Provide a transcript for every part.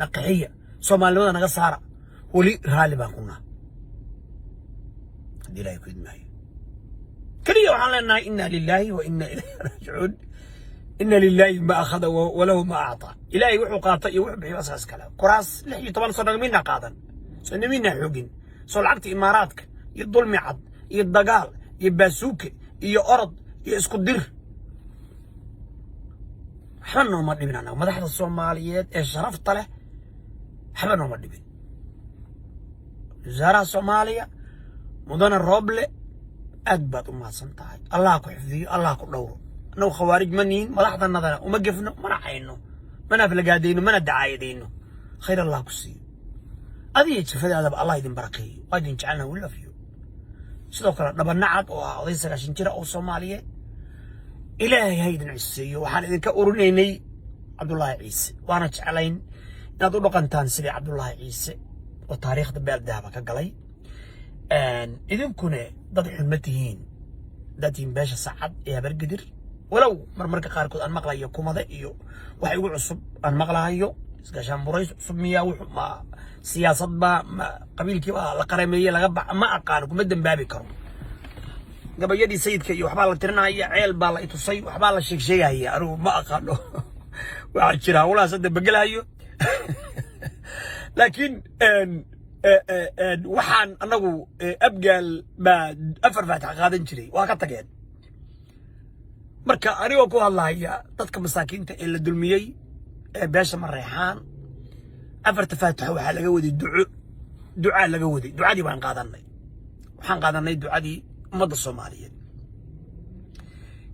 نقحية سومالي وذا نقصارة ولي غالبا كنا دي لا يكون معي كلية وحالنا إنا لله وإنا إليه راجعون إن لله ما أخذ وله ما أعطى إلهي وحو قاطع يوحو بحي أساس كلام كراس لحي طبعا صنع منا قادا صنع منا حوقين صنع عقت إماراتك يضل معد يدقال يباسوك يأرض يسكدر حبنا ما دبنا أنا مدحت الصوماليات شرفت له حبنا ما دبنا وزارة الصومالية مدن الروبل أكبر ما سنتهاي الله كحفظي الله كدوره نو خوارج منين مدحت النظر وما قفنا ما نحينه ما نفلقادينه ما ندعايدينه خير الله كسي هذه تفيد هذا الله يدين بركيه ويدين جعلنا ولا فيه sidoo kale dhabanacad oo ah oday 9 jir oo Soomaaliyeed ilaahay haydin ciisiyo waxaan idinka ururinaynay Cabdullaahi Ciise waana jecelayn inaad u dhaqantaan sidii Cabdullaahi Ciise oo taariikhda beeldaaba ka galay idinkuna dad xumatihiin dadin beesha saacad ee bargadir walow marmarka qaarkood aan maqlayo kumada iyo wax igu cusub aan maqlahayo isgaashaan burays cusub miyaa wuxuu ma siyaasad ba qabiilkii waa la qarameeyay laga ma aqaan kuma dambaabi karo gabayadii sayidka iyo waxba la tirinaaya ceel baa la itusay waxba la sheegaya anigu ma aqaano waxa jira walaas hadda bagalayo laakiin waxaan anagu abgaal ba afar faatax qaadan jiray waa ka tageen marka anigoo ku hadlaaya dadka masaakiinta ee la dulmiyay ee beesha mareexaan أفرت فاتح وحلا جودي دعاء لجودي دعاء دي بان قادرني وحن قادرني دعاء دي مضى الصوماليين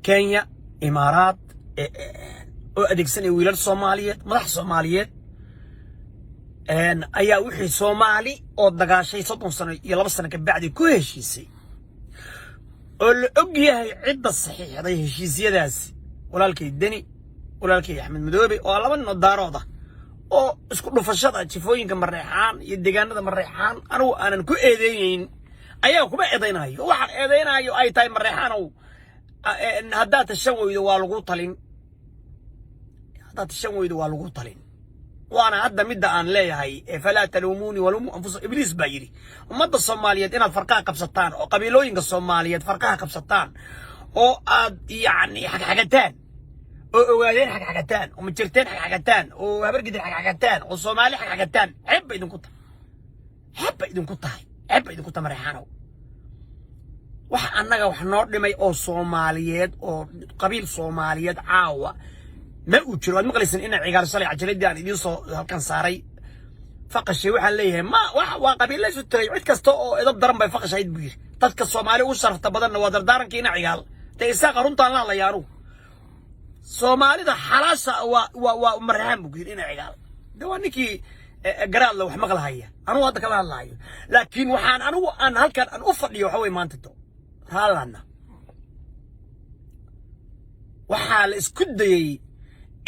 كينيا إمارات أديك سنة ويل الصوماليين مضح الصوماليين أن أيا وحي صومالي أو دقاشي صوتهم سنة يلا بس سنة كبعد كل شيء الأجية عدة الصحيح هذه شيء زيادة ولا لك الدني ولا لك أحمد مدوبي ولا من الدارودة oo isku dhufashada jifooyinka mareexaan iyo deegaanada mareexaan anigu aanan ku eedeeyeen ayaa kuma eedeynayo waxaan eedeynayo ay tahay mareexaan oo hadda tashan weydo waa lagu talin waana hadda midda aan leeyahay fala talumuni walumu anfus iblis bayri ummadda Soomaaliyeed inaad farqaha qabsataan oo qabiilooyinka Soomaaliyeed farqaha qabsataan oo aad yaani xaqxagataan ووالين حقتان ومجرتين حقتان وهبرقد حقتان وصومالي حقتان عيب إذن كنت عيب إذن كنت مريحانو وح أننا وحنور لمي أو صوماليات أو قبيل صوماليات عاوة ما أوتشلوا مقلسن إن عقار صلي عجلد يعني يوصل هالكن صاري فقش يوحى ليه ما وقبيل ليش تري عد كستو إذا ضرب بفقش عيد بير تذكر الصومالي وشرف تبدلنا ودر دارن كينا عقال تيساق رنطان الله يارو Soomaalida xalaasha waa marxaan buugiin ina cigaal dawaaniki garaad la wax maqlaaya anu wada kala hadlaayo laakiin waxaan anigu aan halkan aan u fadhiyo waxa way maanta to haalana waxa la isku dayay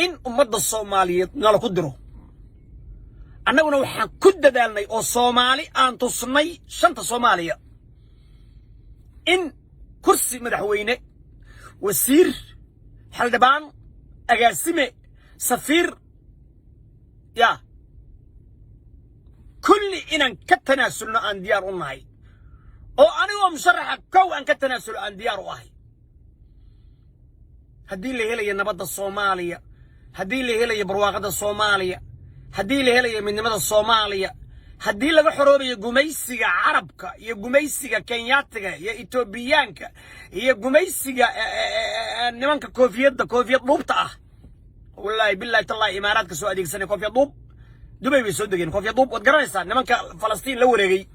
in ummadda Soomaaliyeed nala ku diro annaguna waxaan ku dadaalnay oo Soomaali aan tusnay shanta Soomaaliya in kursi madaxweyne wasiir حلبان أجاسمة سفير يا كل إن كتناسل عن ديار أمهي أو أنا ومشرح كو أن كتناسل عن ديار واهي هدي اللي هي النبض الصومالية هدي اللي هي برواقة الصومالية هدي اللي هي من نبض الصومالية هدي اللي حروب يجوميسي عربك يجوميسي كينياتك يا إثيوبيانك يجوميسي نمانك كوفيد لوبتا والله بالله تالله إماراتك سو أديك سنة كوفيد لوب دبي بيسودين كوفيد لوب وتقرنسان نمانك فلسطين لو رجي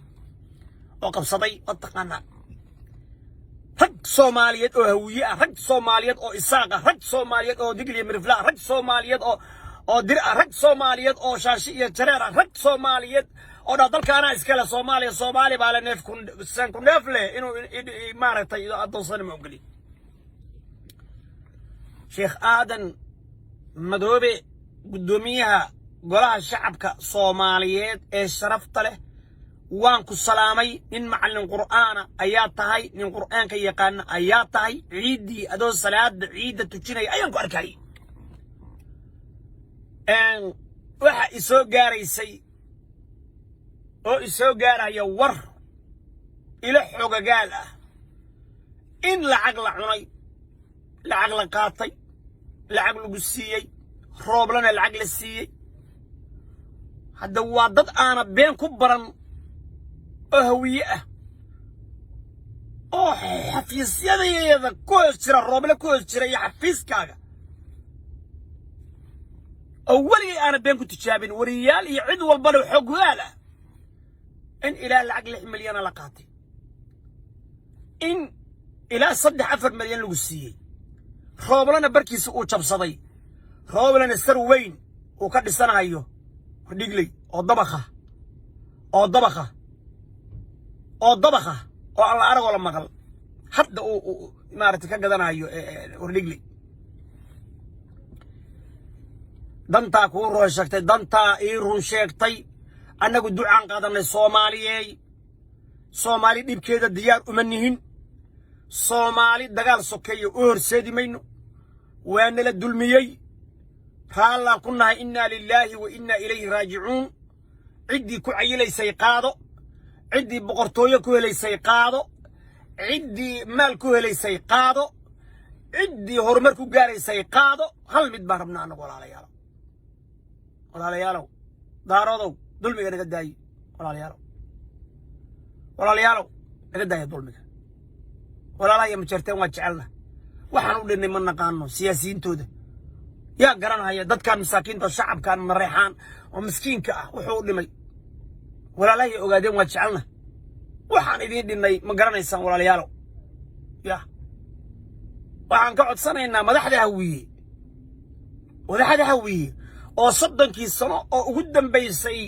وقف صدي أتقنا رج صوماليات أو هوية رج صوماليات أو إساقة رج صوماليات أو دقلي مرفلا رج صوماليات أو درع رج صوماليات أو شاشية جريرة رج صوماليات أو دادل كان إسكال صومالي بالا نف كن سان كن نفله إنه إمارة أدوسن مقلي شيخ آدم مدوبي قدوميها قولها شعبك صوماليات شرفت له وانكو السلامي إن معلن قرآن آيات هاي من قرآن كي يقان آيات هاي عيدي أدو الصلاة عيدة تجيني أيانكو أركاي waxa isoo gaaraysay oo isoo gaaraya war ila xogagaal ah in lacag la cunay lacag la qaatay lacag lagu siiyey rooblana lacag la siiyey hadda waa dad aana been ku baran oo hawiye ah oo xafiisyadeeda ku hoos jira rooble ku hoos jira iyo xafiiskaaga oo weligay aana been ku tijaabin wariyaal iyo cid walbana xoggaal ah in ilaa lacag 6 milyan la qaatay in ilaa 3-4 milyan lagu siiyey rooblana barkiisa uu jabsaday rooblana sar weyn uu ka dhisanayo dhigley oo dabaqa oo alla aragoo la maqal hadda uu maaragtay ka gadanayo dhigley dantaa kuu run sheegtay dantaa ii run sheegtay annagu ducaan qaadanay soomaali dhibkeeda diyaar uma nihin soomaali dagaal sokeeya u horseedi mayno waana la dulmiyey raallaan ku nahay innaa lilaahi wa innaa ilayhi raajicuun ciddii ku cayilaysay qaado ciddii boqortooyo ku helaysay qaado ciddii maal ku helaysay qaado ciddii horumar ku gaaraysay qaado hal mid baan rabnaa annagu walaalayaalow daaroodow dulmiga naga daayi walaalayaalow naga daaya dulmiga walaalahaya ma jirteen waa jecelna waxaan u dhinnay ma naqaano siyaasiyiintooda yaa garanaya dadkan masaakiinta shacabkan mareexaan oo miskiinka ah wuxuu u dhimay walaalahaya ogaadeen waa jecelna waxaan idiin dhinnay ma garanaysaan walaalayaalow waxaan ka codsanaynaa madaxda hawiye oo 30 sano oo ugu dambaysay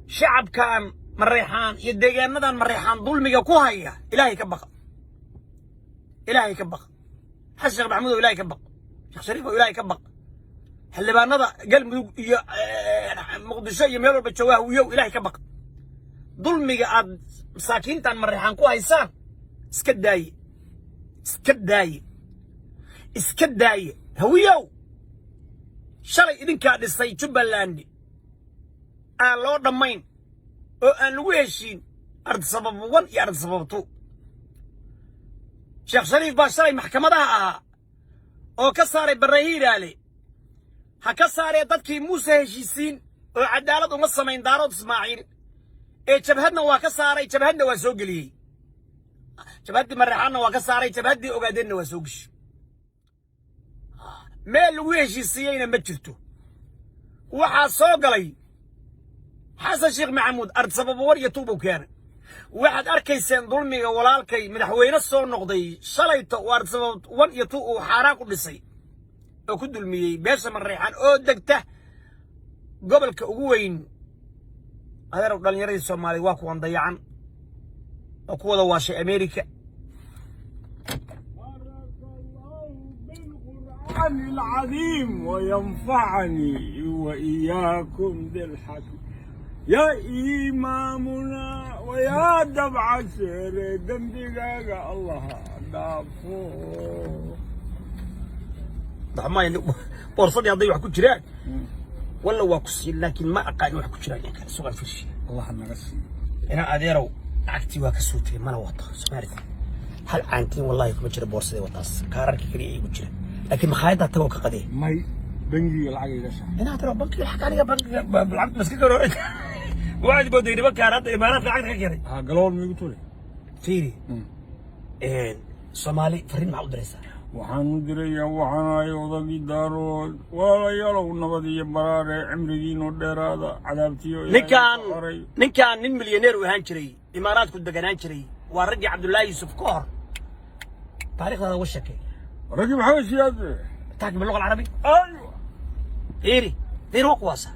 shacabkan mareexaan iyo deegaanadan mareexaan dulmiga ku haya ilaahay ka baqa xasan maxamuud ilaahay ka baqa sheekh shariif ilaahay ka baqa xildhibaanada galmudug iyo muqdisho iyo meel walba jooga hawiyow ilaahay ka baqa dulmiga aad masaakiintan mareexaan ku haysaan iska daaye hawiyow shalay idinkaa dhisay Jubbaland aan loo dhammayn oo aan lagu heshiin arda sabab 1 iyo arda sabab 2 sheekh shariif baa shalay maxkamadaha ahaa oo ka saaray barahiiraale ha ka saaree dadkii muuse heshiisiin oo cadaalad uma samayn daarood ismaaciil ee jabhadna waa ka saaray jabhadna waa soo geliyey jabhaddii mareexaanna waa ka saaray jabhaddii ogaadeenna waa soo geshay meel lagu heshiisiyeyna ma jirto waxaa soo galay xasan sheekh maxamuud ard sabab 1 iyo 2 buu keenay waxaad arkayseen dulmiga walaalkay madaxweyne soo noqday shalayto ard sabab 1 iyo 2 uu xaaraan ku dhisay oo ku dulmiyey beesha mareexaan oo degta gobolka ugu weyn adeerow dhalinyaradii Soomaaliya waa kuwan dayacan oo ku wada waashay America العظيم وينفعني وإياكم بالحق يا إمامنا ويا دمع سير دمدقاق الله دافو دعماي بورصدي هذي وحكو جيران ولا واكسي لكن ما أقاني وحكو جيران يعني سوغان فيش الله نغسي أنا أديرو عكتي واكسوتي ما لوطا سمعت هل عانتين والله يكون جير بورصدي وطاس كارك كريه يقول جيران لكن مخايدة تبغى كقدي ماي بنجي العقيد يا شيخ أنا ترى بنك الحكاية بنك بالعقد بس كده واحد بده يجيب كارات إمارات العقد كده ها قالوا لي قلتوا لي فيري Somali فرين مع أدرسها waxaan diraya waxaan ayooda daarood wala yaro nabadiyo baraare cimrigiino dheeraada cadaabtiyo ninkan nin milyaneer u ahaan jiray imaaraadku deganaan jiray waa ragii Cabdullaahi Yusuf Koor taariikhda ugu sheekay ragii maxaa siyaad taag bil luqada carabi ايوه ديري وقواسه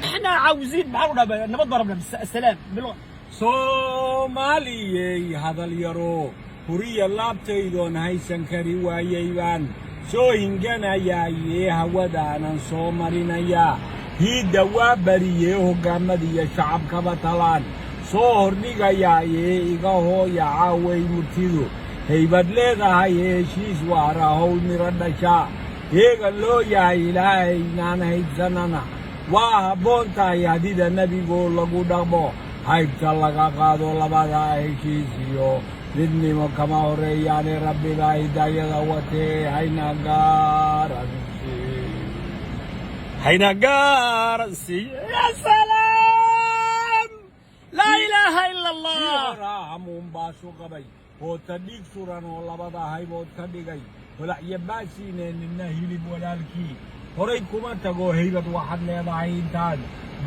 احنا عاوزين معانا نبض ضربنا السلام باللغه Soomaaliyey hadal yaro huriya laabtaydoon haysan kari waayayban soo hinganayaaye hawadaanan soo marinayaa hiidda waa bariyee hoggaamadiyo shacabkaba talaan soo hordhigayaaye iga hooya caaway murtidu haybad leedahay heshiis waara howl miro dhashaa heegan loo yahay ilaahay inaan haybsanana waa habboon tahay hadida nebigoo lagu dhaqmo haybta laga qaado labada heshiis iyo midnimo kama horreeyaane rabbiga hidaayada watee hayna gaaransi ya salaam laa ilaaha ila allah hamuun baasu qabay hoota dhiig suran oo labada haybood ka dhigay holacyo baasiinee nina hilib walaalkii horay kuma tago haybad waxaad leedahay intaad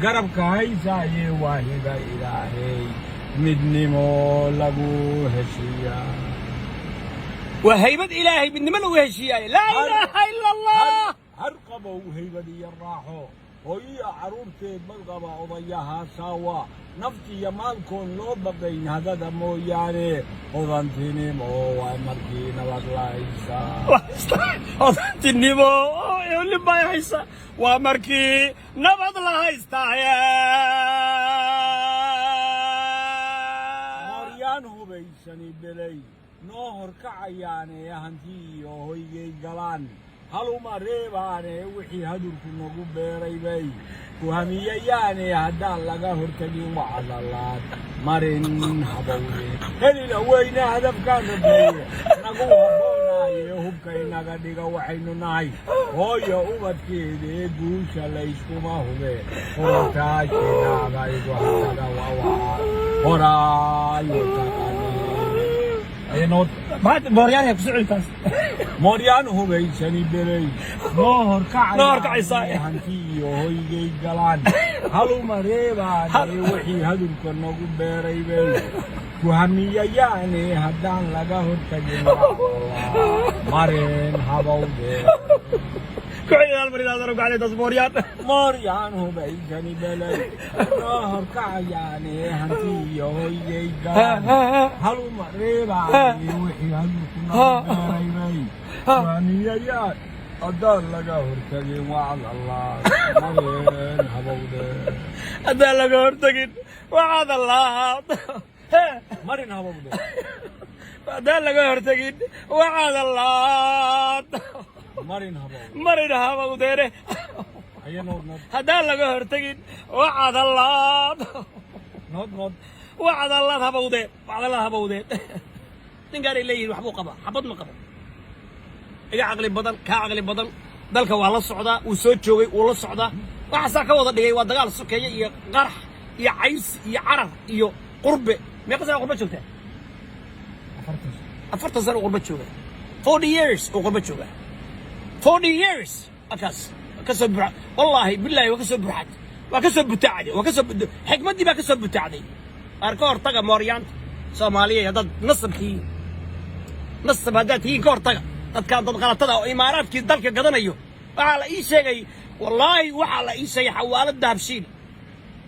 garabka haysaayee waa hiba ilaahay midnimo lagu heshiiyaa waa haybad ilaahay midnimo lagu heshiiyaaye laa ilaaha ila allah har qabow haybad iyo raaxo hooyiya carruurteed badqaba odayaha saawa naftiiyo maalkoon loo baqayn hadada mooyaane hodantinimo waa markii nabad la haysaa hodantinimo libay haysa waa markii nabad la haystaaye mooryaan hubaysani belay noo horkacayaane hanti iyo hoygay galaan haluma reebaane wixii hadurku nagu beeray bay ku hamiyayaane haddaan laga hortagin wacdalaad marin habowde helina weyne hadafkaan rabneeye nagu habboonaaye hubka inaga dhiga waxaynu nahay hooyo ubadkeedee guusha layskuma hube hortaashinaagaygu hadaga wawaca horaayo mooryaan hubaysani belay noo horkacaysaay hanti iyo hoygay galaan haluma reebaane wixii hadurka nagu beeray bay ku hamiyayaane haddaan laga hortagin mareen habowde mooryaan hubaysani belay noo horkacayaane hanti iyo hoygay galaan haluma reebaane wixii hadurku nagu beeray bay ku hamiyayaan haddaan laga hortagin wacdallah mareen habowde haddaan laga hortagin wacdallah marin habowde haddaan laga hortagin wacdallah marin habowdeene haddaan laga hortagin wacdallah wacdallah habowdeed ninkaanay leeyihin waxbuu qabaa xabad ma qabo iga caqli badan kaa caqli badan dalka waa la socdaa wuu soo joogay wuu la socdaa waxaasaa ka wada dhigay waa dagaal sokeeye iyo qarax iyo cayrsi iyo carar iyo qurbe meeqa sana qurba joogtaa 40 sano qurba jooga 40 years oo qurba jooga 40 years akaas ka soo buuxa wallahi billahi waa ka soo buuxad waa ka soo butaacday waa ka soo xikmadii baa ka soo butaacday arka hortaga mooryaanta Soomaaliyeed dad nasabkii nasab hadii ka hortaga dadka dad qalatada oo imaaraadkii dalka gadanayo waxa la ii sheegay wallahi waxa la ii sheegay xawaalada habshiil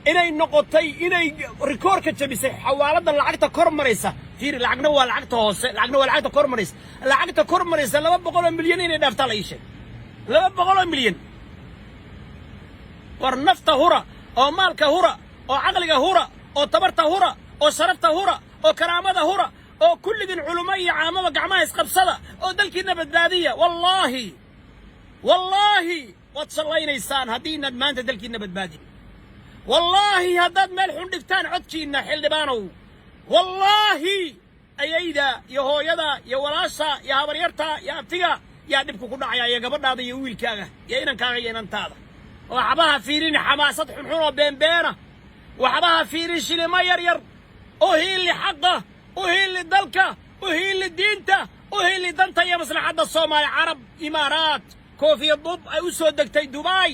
inay noqotay inay rikoorka jabisay xawaalada lacagta kor maraysa fiir lacagna waa lacagta hoose lacagna waa lacagta kor maraysa 200 milyan inay dhaafta la ii sheegay 200 milyan war nafta hura oo maalka hura oo aqliga hura oo tabarta hura oo sharafta hura oo karaamada hura oo kulligin culumay caamada gacmaha isqabsada oo dalkiina badbaadiya wallahi wad shaqaynaysaan hadiina maanta dalkiina badbaadin wallahi haddaad meel xun dhigtaan codkiina xildhibaanow wallahi ayayda iyo hooyada iyo walaasha iyo habaryarta iyo abtiga yaa dhibku ku dhacaya iyo gabadhaada iyo wiilkaaga iyo inankaaga iyo inantaada waxbaha fiirin xamaasad xunxun oo beenbeena waxbaha fiirin shilimo yaryar oo hiili xaqa oo hiili dalka oo hiili diinta oo hiili danta iyo maslaxadda Soomaali Carab Imaaraat koofiyad dub ay u soo degtay Dubai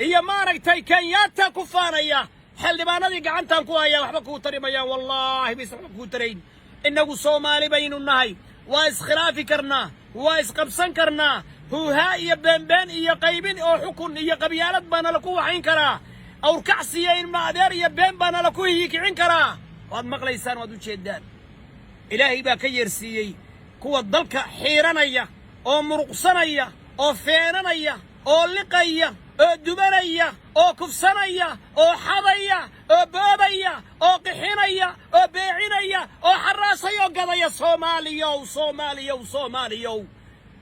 iyo maaragtay Kenyatta ku faanaya xildhibaanadii gacantan ku haya waxba ku tarimayaan wallahi bis waxba ku tarayn inagu Soomaali baynu nahay waa iskhilaafi karnaa waa isqabsan karnaa huuha iyo beenbeen iyo qaybin oo xukun iyo qabyaalad baana la ku waxayn karaa awrkacsiya in maadeer iyo been baana la ku hiyikicin karaa waad maqlaysaan waad u jeedaan ilaahay baa ka yeersiiyey kuwa dalka xiiranaya oo muruqsanaya oo feenanaya oo liqaya oo dumanaya oo kufsanaya oo xadaya oo boobaya oo qixinaya oo beecinaya oo xaraasaya oo gadaya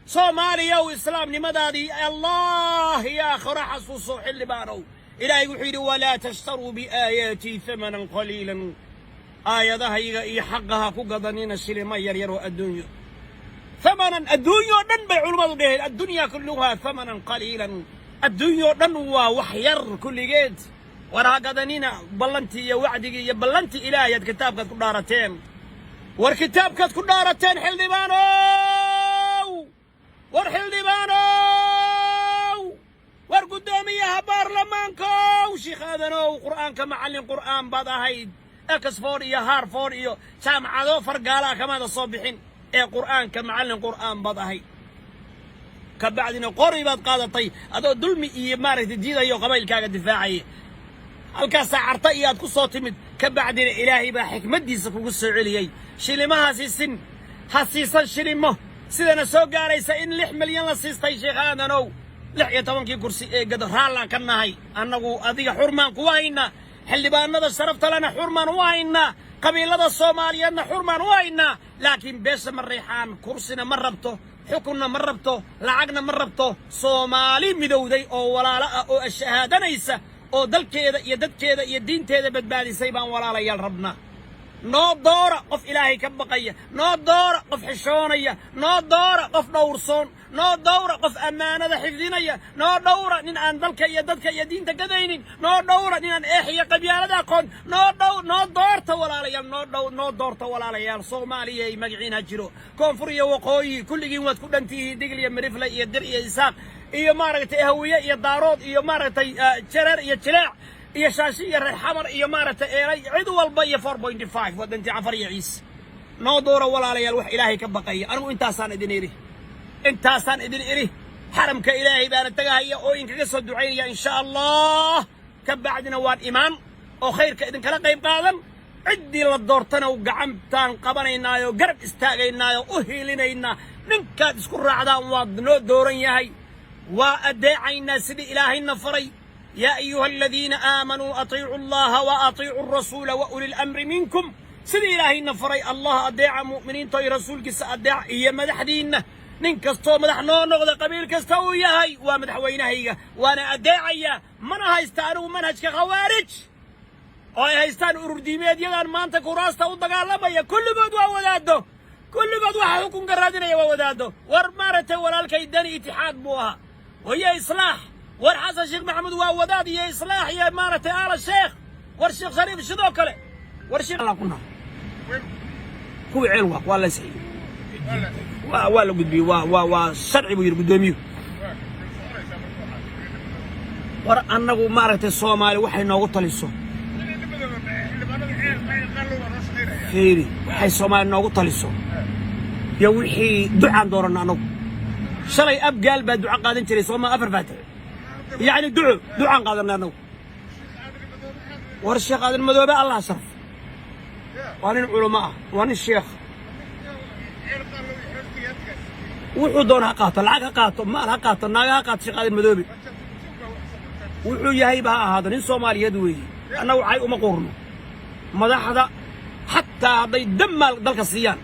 soomaaliyow islaamnimadaadii allah ya akhira xasuuso xildhibaanow ilaahay wuxuu yidhi walaa tashtaruu biaayaatii hamanan qaliilan aayadahayga iyo xaqaha ku gadanina shilima yaryar oo adduunyo ثمنا الدنيا دن بعلماء ده الدنيا كلها ثمنا قليلا الدنيا دن وحير كل جد ورا قدنينا بلنتي يا وعدي يا بلنتي إلهي كتابك كدارتين والكتابك كدارتين حلبانو ورقدامي يا بارلمانكو شيخ هذا قرآن كمعلم قرآن بعد هيد اكسفور يا هارفور يا سامع ذو فرقالا كمان الصبحين قرآن كمعلم قرآن بضاهي كبعدنا قريبات قادتي هذا دلمي مارك الجيدة يو قبائل كاغا دفاعي الكاسة عرطيات كسو تمد كبعدنا إلهي با حكمة دي سفو قصة عليي شلما هاسيسن هاسيسن شلمه سيدنا سوقا ريسا إن لح مليون لسيستي شيخانا نو لح يتوانكي كرسي قدر هالا كناهي أنه أذيك حرمان كواهينا حلي باننا شرفت لنا حرمان واهينا قبيلة الصومالية حرمان واهينا لكن بس مريحان كرسينا مربته حكمنا مربته لعقنا مربته صومالي مدودي أو ولا لا أو الشهادة نيسة أو دل كذا يدد كذا يدين كذا بدبالي سيبان ولا لا يا ربنا نو دورة قف إلهي كبقية نو دورة قف حشونية نو دورة قف دورصون نو دورة قف أمانة حفظينية نو دورة نين أن دلك يددك يدين تقدينين نو دورة نين أن إحيا قبيالة داقون نو دورة ولا ليال نو دورة ولا ليال صومالية مقعين هجرو كونفورية وقوي كل جيمات كل انتيه دقلية مرفلة يدر إساق إيا مارغة إهوية إيا دارود إيا مارغة شرر إيا شلاع إيا شاشية الحمر إيا مارغة إيري عدو البية 4.5 ودنتي عفر يعيس نو دورة ولا ليال وح إلهي كبقية أنا انتاسان إدن إيري حرمك إلهي بان التقاهية أو إنك قصة دعينية إن شاء الله كبعدنا وان إيمان أو خيرك إذن كلا قيب قادم عدي للدورتنا وقعمتان قبنينا وقرب استاقينا وأهيلينا ننكاد اسكر رعدان وادنو دورين يهي وأدعينا سيدي إلهي النفري يا أيها الذين آمنوا أطيعوا الله وأطيعوا الرسول وأولي الأمر منكم سيدي إلهي النفري الله أدعى مؤمنين طي رسولك سأدعى إيا مدحدين ننكستو مدحنو نغضى قبيل كستو يهي ومدحوينهي وانا أدعي من هايستانو منهج كخوارج oo ay haystaan urur diimeedyadan maanta kuraasta u dagaalamaya kulligood waa wadaado kulligood waxa xukunka raadinaya waa wadaado war maaragtay walaalkay dani itixaad buu ahaa وهي إصلاح والحسن الشيخ محمود ووداد هي إصلاح يا مارة آل الشيخ والشيخ شريف الشذوكله والشيخ الله كنا هو علوة ولا سعيد ولا قد بي وشرعي بير قدامي ور أنه مارة الصومالي وحي نوغو تلسو خيري وحي الصومالي نوغو تلسو يا وحي دعاء دورنا نوغو شلي أب قال بدعاء قادن تري صوما أفر فاتح يعني دعاء قادرنا نو والشيخ قادر مذوبة الله شرف وأنا العلماء وأنا الشيخ وحدونها قاتل العقا قاتل مالها قاتل ناقها قاتل شيخ قادر مذوبة وحو يهي بها هذا نين صومالي يدوي أنا وعي ومقورنو ماذا هذا حتى هذا يدمر ذلك السيان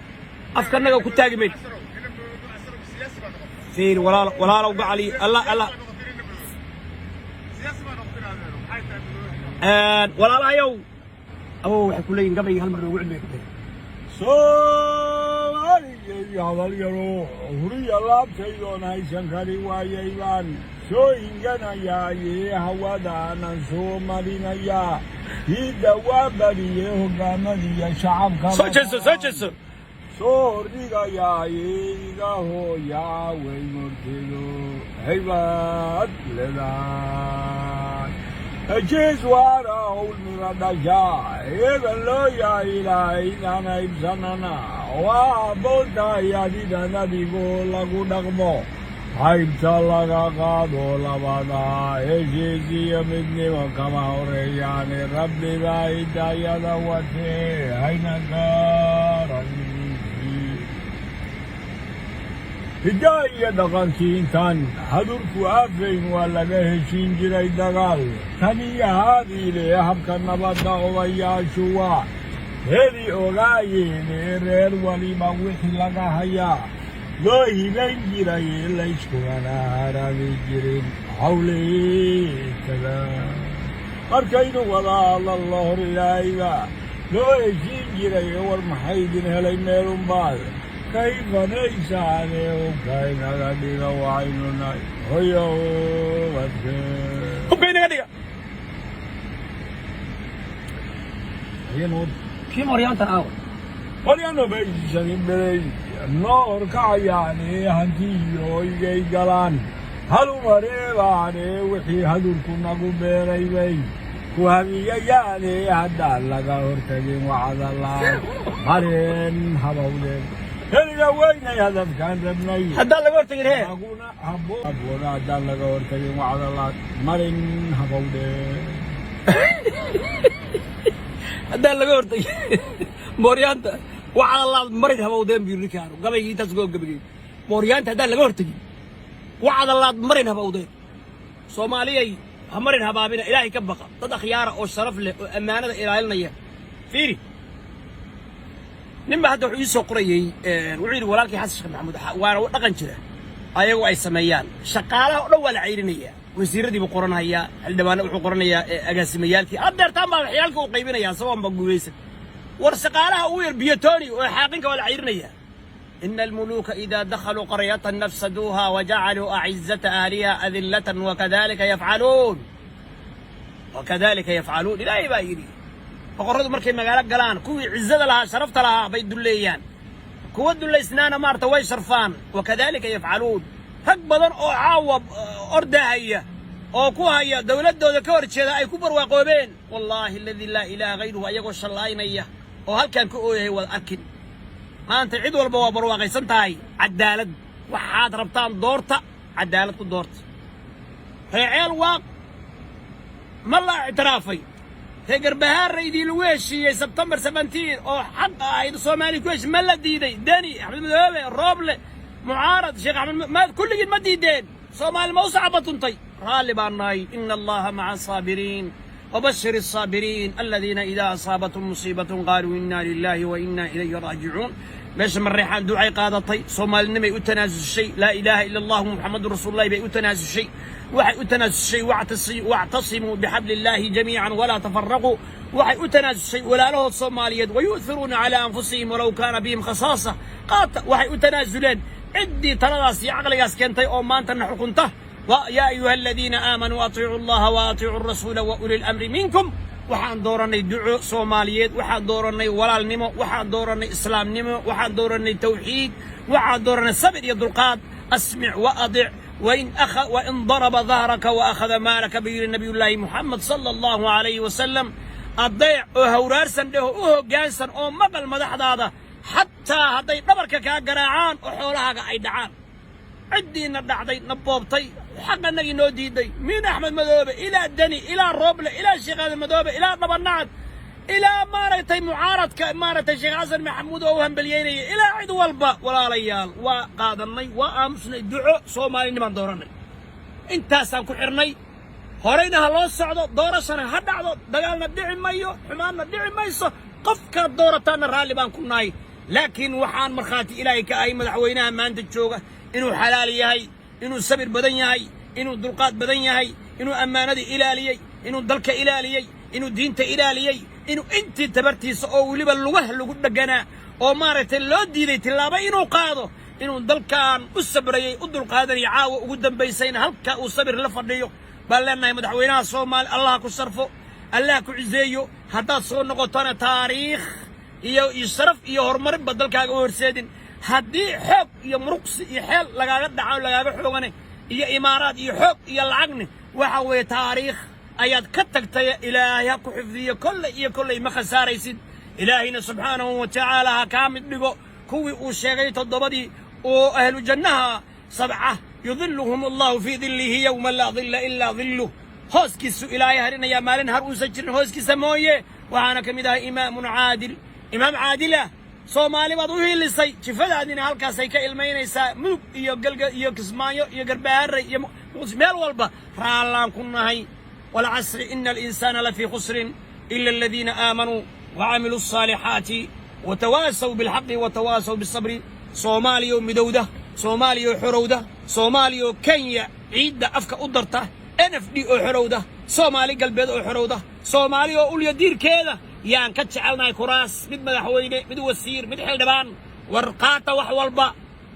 أفكارنا كتاقي ميت فين ولا لو علي الله ولا لا يو أبو حكولين قبل هالمرة وعد بيك سوالي يا واليرو هري الله بسيدون هاي شنكري وايبان شو إنجنا يا هوادا نسو مدينة يا هيدا وابري يهجمني يا شعب كمان سوتشسو 소리가 야이가 호야 외물기로 해봤래다 제수하라 올미라다야 에벨로 야이라이나나 입사나나 와 볼다야 디다나디고 라구다그모 하입살라가 가돌라바다 에제지야 믿니와 가마오레야네 랍비가 이다야다 와테 하이나가 hiddaaya dhaqankiintan hadurku aafayn waa laga heshiin jiray dagaal taniyo haadiile habka nabadda odayaashu waa heli ogaayeene reer waliba wixii laga hayaa loo hilayn jiray layskugana haraami jirin hawleekada markaynu wada hadallo hor ilaahayba loo heshiin jiray war maxaydin helay meelunbaad kayfanaysaane hubkaynaga dhiga waxaynu nahay hoyo hubkaynaga dhiga kii mooryaantan aawa horyano baysani belay noo horkacayaane hantiyo igay galaan halumareebaane wixii hadurku nagu beeray bay ku hamiyayaane haddaan laga hortagin wacdalaan mareen habawdeen heliga weynay hadafkaan rabnay haddaan laga hortagin hee aguna habboona haddaan laga hortagin wacdalaan marin habawdeen haddaan laga hortagin mooryaanta wacdalaad marin habawdeen buu ninkaanu gabaygii intaas goo gabagay mooryaanta haddaan laga hortagin wacdalaad marin habawdeen soomaaliyay ha marin habaabina ilaahay ka baqa dad akhyaara oo sharaf leh oo ammaanada ilaalinaya fiiri ninba hadda wuxuu ii soo qorayey wuxuu yidhi walaalkii xasan sheekh maxamuud waana dhaqan jira ayagu ay sameeyaan shaqaalaha oo dhan waa la cayrinayaa wasiiradii buu qoranhayaa xildhibaano wuxuu qoranayaa agaasimayaalkii adeertaan baa waxyaalka uu qaybinayaa sabaanba guulaysan war shaqaalaha ugu yar biyotoni oo xaaqinka waa la cayrinayaa إن الملوك إذا دخلوا قرية نفسدوها وجعلوا أعزة أهلها أذلة وكذلك يفعلون لا يبايري فقرروا مركي مقالك قلان كوي عزة لها شرفت لها بيد الليان كود اللي سنانا مارتا وي شرفان وكذلك يفعلون هك بدن أو عاوب أردها هي أو كوها هي دولة دولة كورت شذا أي كبر وقوبين والله الذي لا إله غيره أيقو الشلاين إياه وهل كان كويه هو الأكل maanta cid walba waa barwaaqaysan tahay cadaalad waxaad rabtaan doorta cadaalad ku doorta reeceel waaq ma la ictiraafay garbahaaraydii lagu heshiiyey sebtembar 17 oo xaq ahayd soomaali ku heshiis ma la diiday dani axmed madoobe rooble mucaarad sheekh axmed ma kulligiin ma diideen soomaali ma u sacbatuntay raalli baan nahay ina allaha maca saabiriin وبشر الصابرين الذين إذا أصابتهم مصيبة قالوا إنا لله وإنا إليه راجعون باش من ريحان دعاء قادتي صومال نمي أتنازل الشيء لا إله إلا الله محمد رسول الله بي أتنازل الشيء وحي أتنازل الشيء واعتصموا بحبل الله جميعا ولا تفرقوا وحي أتنازل الشيء ولا له الصومالية ويؤثرون على أنفسهم ولو كان بهم خصاصة وحي أتنازلين عدي تراسي عقل ياسكنتي أو ما أنت نحكنته ويا أيها الذين آمنوا أطيعوا الله وأطيعوا الرسول وأولي الأمر منكم وحان دورني دعو صوماليات وحان دورني ولال نمو وحان دورني إسلام نمو وحان دورني توحيد وحان دورني صبر يدرقات أسمع وأضع وإن ضرب ظهرك وأخذ مالك بير النبي الله محمد صلى الله عليه وسلم الضيع وهورارسن له جانسن أو مقل مدح هذا حتى هدي نبرك كاقراعان وحولها أي دعان عدينا دعدي نبوبتي حق النبي نوديدي من أحمد مذوبة إلى الدني إلى الروبلة إلى الشيخ المذوبة إلى طبنات إلى مارتي معارض كمارتي الشيخ حسن محمود أوهم بالييني إلى عيد والباء ولا ريال وقادرني وأمسني دعو صومالي نمان دورني انت سانكو حرني هورينا هلو السعودة دورة سنة هدعضو دقالنا دعي مايو حمامنا دعي مايسو قفك الدورة تانا رالي بان كناي لكن وحان مرخاتي إلهي كأي مدحوينها ما انت تشوغة إنو حلال يهي إنو سبر بدن يهي إنو دلقات بدن يهي إنو أمانة إلاليي إنو دلك إلاليي إنو دينت إلاليي إنو أنت تبرتيس أو لبا اللوه اللو قد دقنا أو مارت اللو ديدي تلابا إنو قادو إنو دلكان السبريي أدل قادر يعاو قدام بيسين هلكا وصبر لفرديو بلنا مدحوينها صومال الله كسرفو الله كعزيو هدا صور نقطانا تاريخ iyo israf iyo horumar badalkaaga horseedin haddii xoog iyo muruqsi iyo xeel lagaaga dhaco lagaaga xoogane iyo imaaraad iyo xoog iyo lacagni waxa weeye taariikh ayaad ka tagtay ilaahay ha ku xifdiyo kolley ma khasaaraysid ilaahayna subxaanahu wa tacaala ha kaa mid dhigo kuwii uu sheegay toddobadii oo ahlu jannaha sabca yudilluhum allahu fii dillihi yowma laa dilla ilaa dilluh hooskiisu ilaahay harinayaa maalin har uusan jirin hooskiisa mooye waxaana ka mid ahay imaamun caadil إمام عادلة soomaali baad u hiilisay jifadaadina halkaasay ka ilmaynaysaa mudug iyo galga iyo kismaayo iyo garbahaaray iyo meel walba raallaan ku nahay walcasri ina alinsaana lafii khusrin ila aladiina aamanuu wacamiluu الصaalixaati watawaasaw bilxaqi watawaasaw biالsabri soomaaliya oo midowda soomaaliya oo xorowda soomaaliya oo kenya ciidda afka u darta NFD oo xorowda soomaali galbeed oo xorowda soomaaliya oo ulya diirkeeda yaan ka jecelnahay kuraas mid madaxweyne mid wasiir mid xildhibaan warqaata wax walba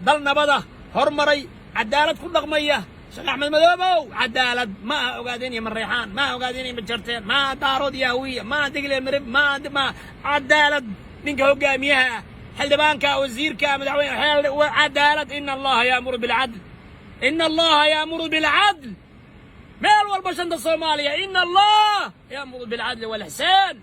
dal nabada hormaray cadaalad ku dhaqmaya sheekh axmed madoobow cadaalad ma aha ogaadeen iyo mareexaan ma aha ogaadeen iyo majarteen ma aha daarood iyo hawiya ma aha digle marib ma cadaalad ninka hogaamiyaha xildhibaanka wasiirka madaxweyne cadaalad ina allaha yaamuru bilcadl ina allaha yaamuru bilcadl meel walba shanta soomaaliya ina allah yaamuru bilcadli walixsaan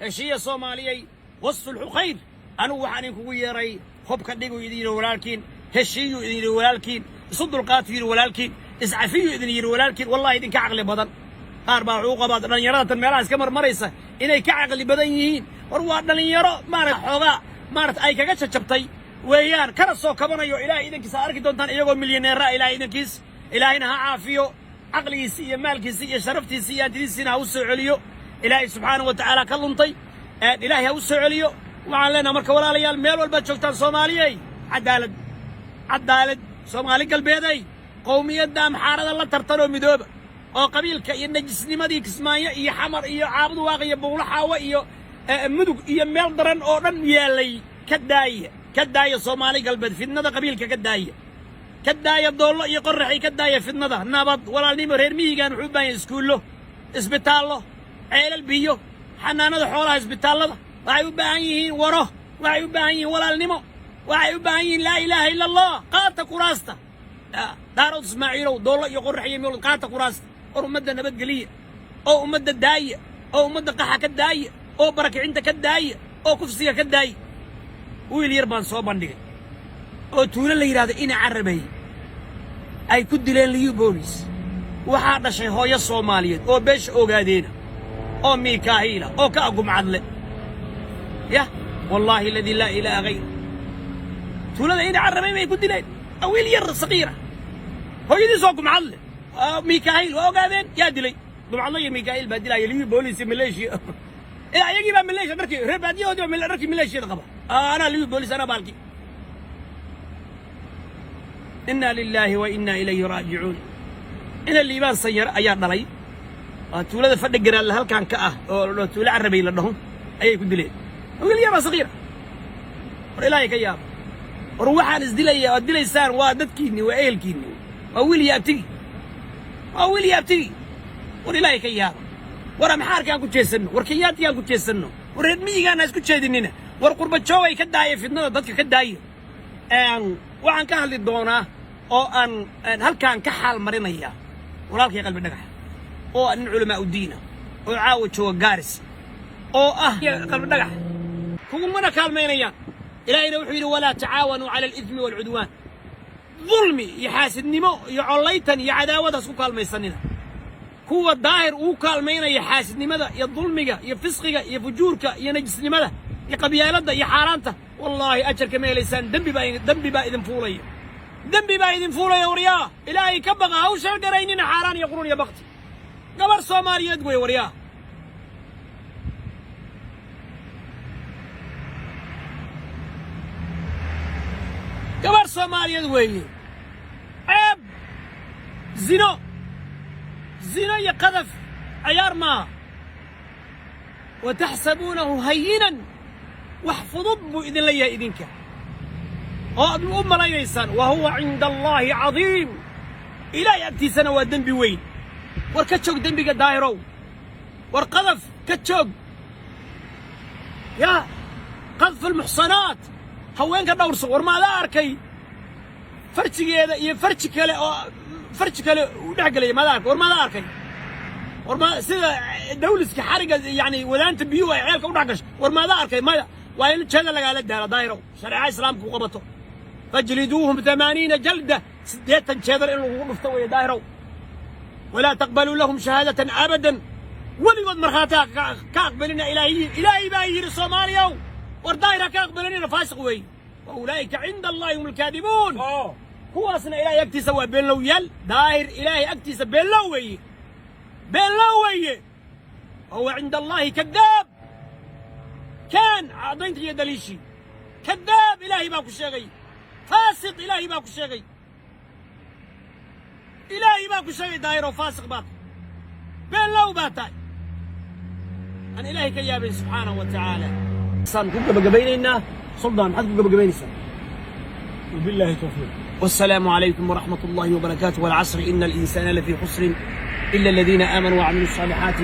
heshiiya soomaaliyey wasulxu khayr anugu waxaan idinkugu yeeray hobka dhiguu idin yidhi walaalkiin heshiiyuu idin yidhi walaalkiin isu dulqaatuu yidhi walaalkiin iscafiyuu idin yidhi walaalkiin wallahi idinka caqli badan qaar baa wuxuu qabaa dhallinyarada tan meelaha iska marmaraysa inay ka caqli badan yihiin war waa dhallinyaro xoogaa ay kaga jajabtay weeyaan kana soo kabanayo ilaahay idankiisa arki doontaan iyagoo milyaneera ilaahay idankiis ilaahayna ha caafiyo caqligiisi iyo maalkiisi iyo sharaftiisi iyo hantidiisiina ha u soo celiyo ilaahay subxaanahu wa tacaala ka luntay ilaahay ha u soo celiyo waxaan leenaha marka walaalayaal meel walbaad joogtaan soomaaliyey cadaalad soomaali galbeeday qowmiyadda amxaarada la tartanoo midooba oo qabiilka iyo najisnimadii kismaayo iyo xamar iyo caabudu waaq iyo buulo xaawo iyo mudug iyo meel daran oo dhan yaallay ka daaya soomaali galbeed fidnada qabiilka ka daaya doollo iyo qorraxay ka daaya fidnada nabad walaalnimo reer miyigaan wuxuu u baahan yahay iskuullo isbitaallo ceelal biyo xanaanada xoolaha isbitaallada waxay u baahan yihiin waro waxay u baahan yihiin walaalnimo waxay u baahan yihiin laa ilaaha ila allah qaata kuraasta daarood ismaaciilow doollo iyo qorrax iyo meel qaata kuraasta war ummadda nabadgeliya oo ummadda daaya oo ummadda qaxa ka daaya oo barakicinta ka daaya oo kufsiga ka daaya wiil yar baan soo bandhigay oo tuulo la yidhaahdo ina carabay ay ku dileen liyu boolis waxaa dhashay hooyo soomaaliyeed oo beesha ogaadeena oo miikaahiila oo ka agumcadle yah wallaahi aladii laa ilaaha hayru tuulada ina carabay bay ku dileen wiil yar saqiira hooyadiis oo gumcadle miikaahiil waa ogaadeen yaa dilay gumcadle iyo miikaahiil baa dilaya liyu boolis iyo maleeshiya ayagii baa maleeshiya dharkii reer baadiyahoodii baa dharkii maleeshiyada qaba anaa liyu boolis anaa baalkii inna lilaahi wa inna ilayhi raajicuun ina liibaan sanyar ayaa dhalay waa tuulada fadhi garaadle halkan ka ah oo tuulo carabay la dhaho ayay ku dileen wiil yara saqiira war ilaahay ka yaaba war waxaan isdilaya oad dilaysaan waa dadkiinni waa ehelkiinni waa wiil iyo abtigi war ilaahay ka yaaba war amxaarkaan ku jeesanno war kenyaatigaan ku jeesanno war reer miyigaana isku jeedinina war qurbajoogay ka daaya fidnada dadka ka daaya waxaan ka hadli doonaa oo aan halkaan ka xaal marinaya walaalkay qalbi dhagax oo nin culamaa udiina oo caawa jooga gaaris oo qalbi dhagax kugumana kaalmaynayaan ilaahayna wuxuu yidhi walaa tacaawanuu cala alidmi waalcudwaan dulmi iyo xaasidnimo iyo collaytan iyo cadaawadaas ku kaalmaysanina kuwa daahir uu kaalmaynaya xaasidnimada iyo dulmiga iyo fisqiga iyo fujuurka iyo najisnimada iyo qabyaaladda iyo xaaraanta wallaahi ajarka ma helaysaan dembi baa idin fuulaya waryaa ilaahay ka baqa hawshan garaynina xaaraan iyo qurun iyo bakti gabar soomaaliyeed wey waryaa gabar soomaaliyeed weeye ceeb zino iyo qadaf cayaar maaha wataxsabuunahu hayinan wax fudud buu idinla yahay idinka oo aad u malaynaysaan wa huwa cinda allaahi cadiim ilaahay agtiisana waa dembi weyn war ka joog dembiga daahirow war qadaf ka joog yaa qadfu almuxsanaat haweenka dhowrso war maadaa arkay farjigeeda iyo farji kale u dhex gelaya maadaa arkay war maadaa arkay war ma sida dawliska xariga yani wadaanta biyuhu ay ceelka u dhex gasho war maadaa arkay maya waa in jeeda lagaala daala daahirow shareeca islaamka u qabato fajliduuhum 80 jalda 80 jeedar in lagu dhufto weeye daahirow walaa taqbaluu lahum shahaadatan abadan weligood markhaatiha ka aqbalina ilaahay baa yidhi soomaaliyow والدائرة كأقبلني فاسق وي وأولئك عند الله هم الكاذبون اه هو أصلا إلهي أكتي سوى بين لو يل داير إلهي أكتي سوى بين لوي هو عند الله كذاب كان أعطيت يد ليشي كذاب إلهي باكو شيء فاسق إلهي باكو شيء إلهي باكو شيء داير وفاسق بات بين لو باتاي أن إلهي كيابين سبحانه وتعالى صان كنت بقبيننا سلطان حد بقبيننا وبالله توفيق. والسلام عليكم ورحمة الله وبركاته والعصر إن الإنسان لفي خسر إلا الذين آمنوا وعملوا الصالحات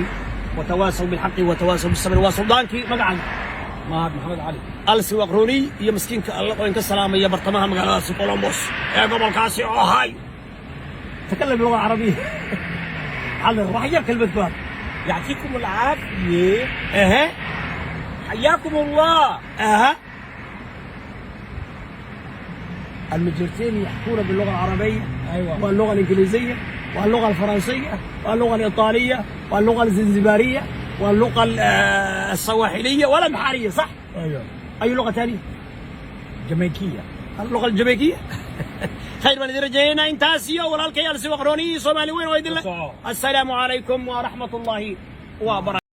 وتواصوا بالحق وتواصوا بالصبر وسلطانكي مقعد مهد محمد علي ألسي وقروني يا مسكينك الله وإنك السلام يا برطمها مقالة كولومبوس يا قبل كاسي هاي تكلم لغة عربية حاضر راح يجيب كلمة باب يعطيكم العافية. اها حياكم الله. اها المجرتين يحكون باللغة العربية ايوه واللغة الإنجليزية واللغة الفرنسية واللغة الإيطالية واللغة الزنزبارية واللغة السواحلية والأمحارية صح؟ ايوه أي لغة ثانية؟ جامايكية. اللغة الجامايكية خير من درجينا انتاسيا ولا الكيال سوى قروني صومالي وين ويد الله. السلام عليكم ورحمة الله وبركاته.